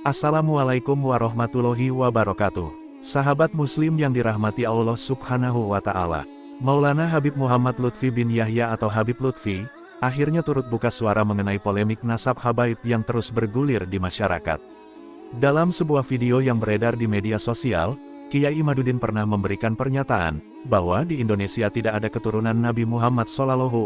Assalamualaikum warahmatullahi wabarakatuh. Sahabat muslim yang dirahmati Allah subhanahu wa ta'ala. Maulana Habib Muhammad Lutfi bin Yahya atau Habib Lutfi, akhirnya turut buka suara mengenai polemik nasab habaib yang terus bergulir di masyarakat. Dalam sebuah video yang beredar di media sosial, Kiai Imaduddin pernah memberikan pernyataan, bahwa di Indonesia tidak ada keturunan Nabi Muhammad SAW.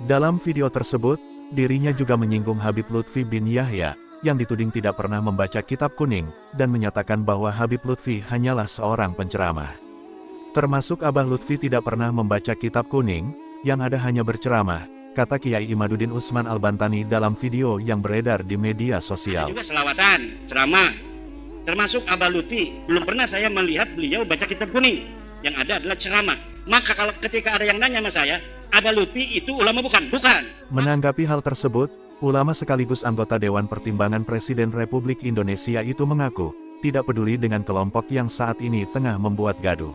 Dalam video tersebut, dirinya juga menyinggung Habib Lutfi bin Yahya, yang dituding tidak pernah membaca kitab kuning, dan menyatakan bahwa Habib Lutfi hanyalah seorang penceramah. Termasuk Abah Lutfi tidak pernah membaca kitab kuning, yang ada hanya berceramah, kata Kiai Imaduddin Usman Al-Bantani dalam video yang beredar di media sosial. Juga selawatan, ceramah, termasuk Abah Lutfi, belum pernah saya melihat beliau baca kitab kuning, yang ada adalah ceramah. Maka kalau ketika ada yang nanya sama saya, Abah Lutfi itu ulama bukan? Bukan. Menanggapi hal tersebut, ulama sekaligus anggota Dewan Pertimbangan Presiden Republik Indonesia itu mengaku, tidak peduli dengan kelompok yang saat ini tengah membuat gaduh.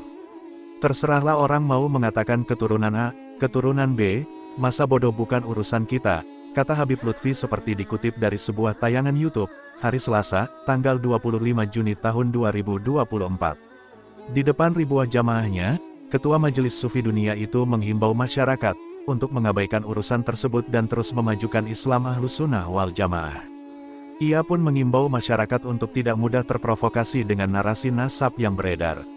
Terserahlah orang mau mengatakan keturunan A, keturunan B, masa bodoh bukan urusan kita, kata Habib Lutfi seperti dikutip dari sebuah tayangan YouTube, hari Selasa, tanggal 25 Juni tahun 2024. Di depan ribuan jamaahnya, Ketua Majelis Sufi Dunia itu menghimbau masyarakat untuk mengabaikan urusan tersebut dan terus memajukan Islam Ahlus Sunnah wal Jamaah. Ia pun mengimbau masyarakat untuk tidak mudah terprovokasi dengan narasi nasab yang beredar.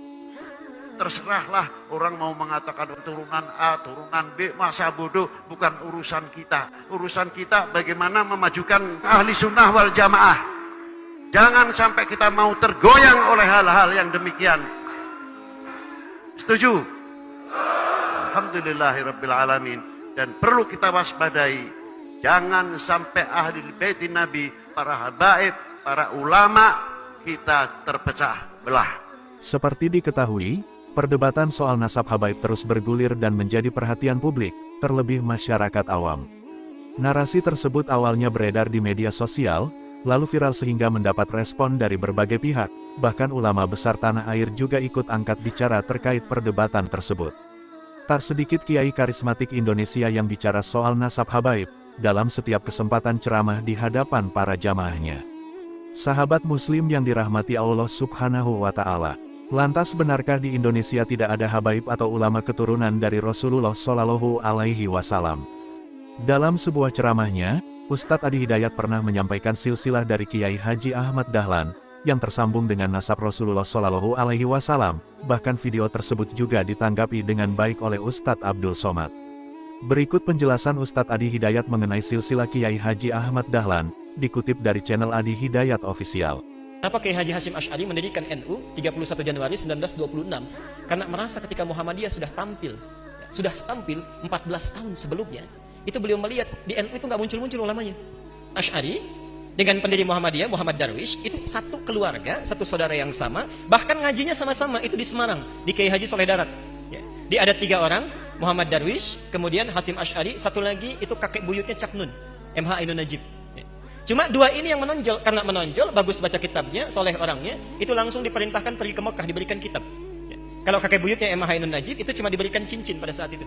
Terserahlah orang mau mengatakan turunan A, turunan B, masa bodoh bukan urusan kita. Urusan kita bagaimana memajukan ahli sunnah wal jamaah. Jangan sampai kita mau tergoyang oleh hal-hal yang demikian. Setuju? Alhamdulillahirrabbilalamin. Dan perlu kita waspadai, jangan sampai ahli bait Nabi, para habaib, para ulama, kita terpecah belah. Seperti diketahui, perdebatan soal nasab habaib terus bergulir dan menjadi perhatian publik, terlebih masyarakat awam. Narasi tersebut awalnya beredar di media sosial, lalu viral sehingga mendapat respon dari berbagai pihak, bahkan ulama besar tanah air juga ikut angkat bicara terkait perdebatan tersebut. Tak sedikit kiai karismatik Indonesia yang bicara soal nasab habaib, dalam setiap kesempatan ceramah di hadapan para jamaahnya. Sahabat muslim yang dirahmati Allah subhanahu wa ta'ala, lantas benarkah di Indonesia tidak ada habaib atau ulama keturunan dari Rasulullah Shallallahu Alaihi Wasallam? Dalam sebuah ceramahnya, Ustadz Adi Hidayat pernah menyampaikan silsilah dari Kiai Haji Ahmad Dahlan, yang tersambung dengan nasab Rasulullah Shallallahu Alaihi Wasallam. Bahkan video tersebut juga ditanggapi dengan baik oleh Ustadz Abdul Somad. Berikut penjelasan Ustadz Adi Hidayat mengenai silsilah Kiai Haji Ahmad Dahlan, dikutip dari channel Adi Hidayat Official. Kenapa Kiai Haji Hasyim Asy'ari mendirikan NU 31 Januari 1926? Karena merasa ketika Muhammadiyah sudah tampil 14 tahun sebelumnya, itu beliau melihat di NU itu nggak muncul-muncul ulamanya. Asy'ari dengan pendiri Muhammadiyah, Muhammad Darwish, itu satu keluarga, satu saudara yang sama, bahkan ngajinya sama-sama, itu di Semarang, di Kiai Haji Soleh Darat. Ya. Dia ada 3 orang, Muhammad Darwish, kemudian Hasyim Asy'ari, satu lagi itu kakek buyutnya Cak Nun, MH Ainun Najib. Ya. Cuma 2 ini yang menonjol, karena menonjol, bagus baca kitabnya, soleh orangnya, itu langsung diperintahkan pergi ke Mekah, diberikan kitab. Ya. Kalau kakek buyutnya MH Ainun Najib, itu cuma diberikan cincin pada saat itu.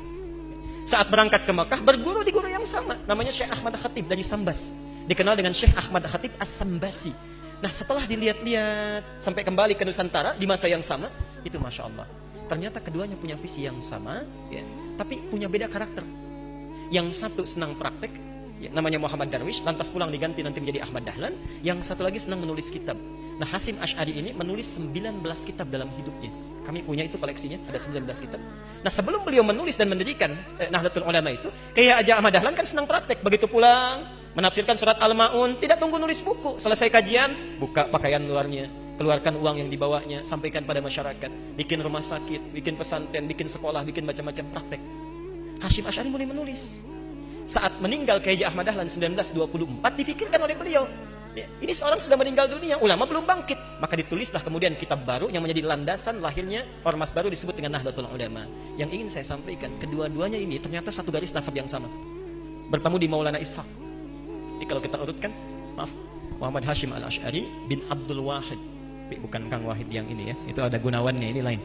Saat berangkat ke Mekah, berguru di guru yang sama, namanya Syekh Ahmad Khatib dari Sambas. Dikenal dengan Syekh Ahmad Khatib As-Sambasi. Nah, setelah dilihat-lihat sampai kembali ke Nusantara di masa yang sama, itu Masya Allah, ternyata keduanya punya visi yang sama, ya, tapi punya beda karakter. Yang satu senang praktek, ya, namanya Muhammad Darwish, lantas pulang diganti nanti menjadi Ahmad Dahlan. Yang satu lagi senang menulis kitab. Nah, Hasyim Asy'ari ini menulis 19 kitab dalam hidupnya. Kami punya itu koleksinya, ada 19 kitab. Nah, sebelum beliau menulis dan mendirikan Nahdlatul Ulama itu, kayak aja Ahmad Dahlan kan senang praktek. Begitu pulang, menafsirkan surat Al-Ma'un, tidak tunggu nulis buku. Selesai kajian, buka pakaian luarnya, keluarkan uang yang dibawanya, sampaikan pada masyarakat, bikin rumah sakit, bikin pesantren, bikin sekolah, bikin macam-macam praktek. Hasyim Asy'ari mulai menulis. Saat meninggal Kiai Ahmad Dahlan 1924, difikirkan oleh beliau, ya, ini seorang sudah meninggal dunia, ulama belum bangkit. Maka ditulislah kemudian kitab baru yang menjadi landasan lahirnya ormas baru disebut dengan Nahdlatul Ulama. Yang ingin saya sampaikan, kedua-duanya ini ternyata satu garis nasab yang sama. Bertemu di Maulana Ishaq. Jadi kalau kita urutkan, maaf, Muhammad Hasyim Al-Asy'ari bin Abdul Wahid, bukan Kang Wahid yang ini ya, itu ada Gunawannya, ini lain.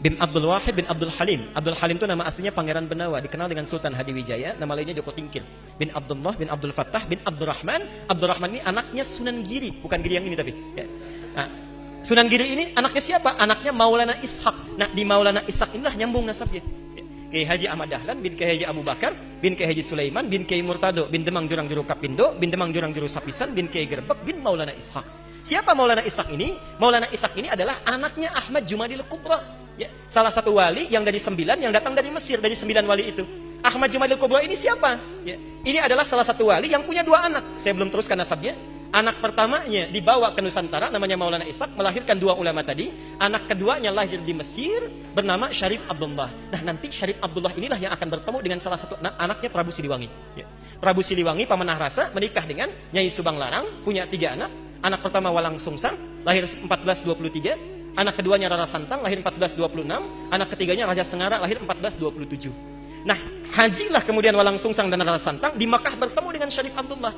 bin Abdul Wahid bin Abdul Halim. Abdul Halim itu nama aslinya Pangeran Benawa, dikenal dengan Sultan Hadiwijaya, nama lainnya Joko Tingkir. Bin Abdullah bin Abdul Fattah bin Abdurrahman. Abdurrahman ini anaknya Sunan Giri, bukan Giri yang ini tapi. Ya. Nah, Sunan Giri ini anaknya siapa? Anaknya Maulana Ishaq. Nah, di Maulana Ishaq inilah nyambung nasabnya. Kiai Haji Ahmad Dahlan bin Kiai Haji Abu Bakar bin Kiai Haji Sulaiman bin Kiai Murtado bin Demang Jurang Juru Kapindo bin Demang Jurang Juru Sapisan bin Kiai Gerbek bin Maulana Ishaq. Siapa Maulana Ishaq ini? Maulana Ishaq ini adalah anaknya Ahmad Jumadil Kubra. Ya, salah satu wali yang dari 9 yang datang dari Mesir, dari 9 wali itu. Ahmad Jumadil Kubra ini siapa? Ya, ini adalah salah satu wali yang punya 2 anak. Saya belum teruskan nasabnya. Anak pertamanya dibawa ke Nusantara, namanya Maulana Ishaq, melahirkan 2 ulama tadi. Anak keduanya lahir di Mesir, bernama Syarif Abdullah. Nah, nanti Syarif Abdullah inilah yang akan bertemu dengan salah satu anaknya Prabu Siliwangi. Ya. Prabu Siliwangi, Pamanah Rasa, menikah dengan Nyai Subang Larang, punya 3 anak. Anak pertama Walang Sungsang, lahir 1423. Anak keduanya Rara Santang, lahir 1426. Anak ketiganya Raja Sengara, lahir 1427. Nah, hajilah kemudian Walang Sungsang dan Rara Santang di Makkah bertemu dengan Syarif Abdullah.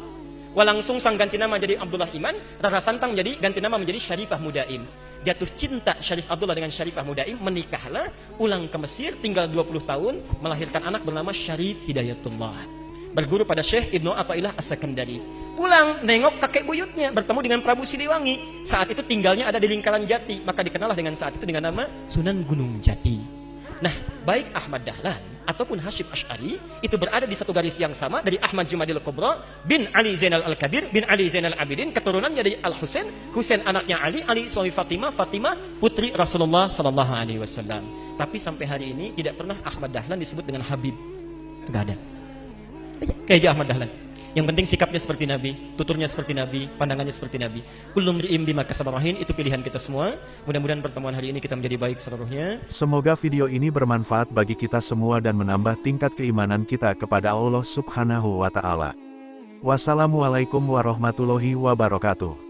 Walang Sungsang ganti nama jadi Abdullah Iman, Rara Santang ganti nama menjadi Syarifah Mudaim. Jatuh cinta Syarif Abdullah dengan Syarifah Mudaim, menikahlah, pulang ke Mesir, tinggal 20 tahun, melahirkan anak bernama Syarif Hidayatullah. Berguru pada Syekh Ibnu Athaillah As-Sakandari. Pulang, nengok kakek buyutnya, bertemu dengan Prabu Siliwangi. Saat itu tinggalnya ada di lingkaran Jati, maka dikenallah dengan saat itu dengan nama Sunan Gunung Jati. Nah, baik Ahmad Dahlan ataupun Hasyim Asy'ari itu berada di satu garis yang sama dari Ahmad Jumadil Kubra bin Ali Zainal Al-Kabir bin Ali Zainal Abidin, keturunannya dari Al-Husain, Husain anaknya Ali, Ali suami Fatimah, Fatimah putri Rasulullah sallallahu alaihi wasallam. Tapi sampai hari ini tidak pernah Ahmad Dahlan disebut dengan Habib. Tidak ada. Kayak Ahmad Dahlan. Yang penting sikapnya seperti Nabi, tuturnya seperti Nabi, pandangannya seperti Nabi. Kullu mri'in bima kasaba rahin, itu pilihan kita semua. Mudah-mudahan pertemuan hari ini kita menjadi baik seluruhnya. Semoga video ini bermanfaat bagi kita semua dan menambah tingkat keimanan kita kepada Allah Subhanahu wa Ta'ala. Wassalamualaikum warahmatullahi wabarakatuh.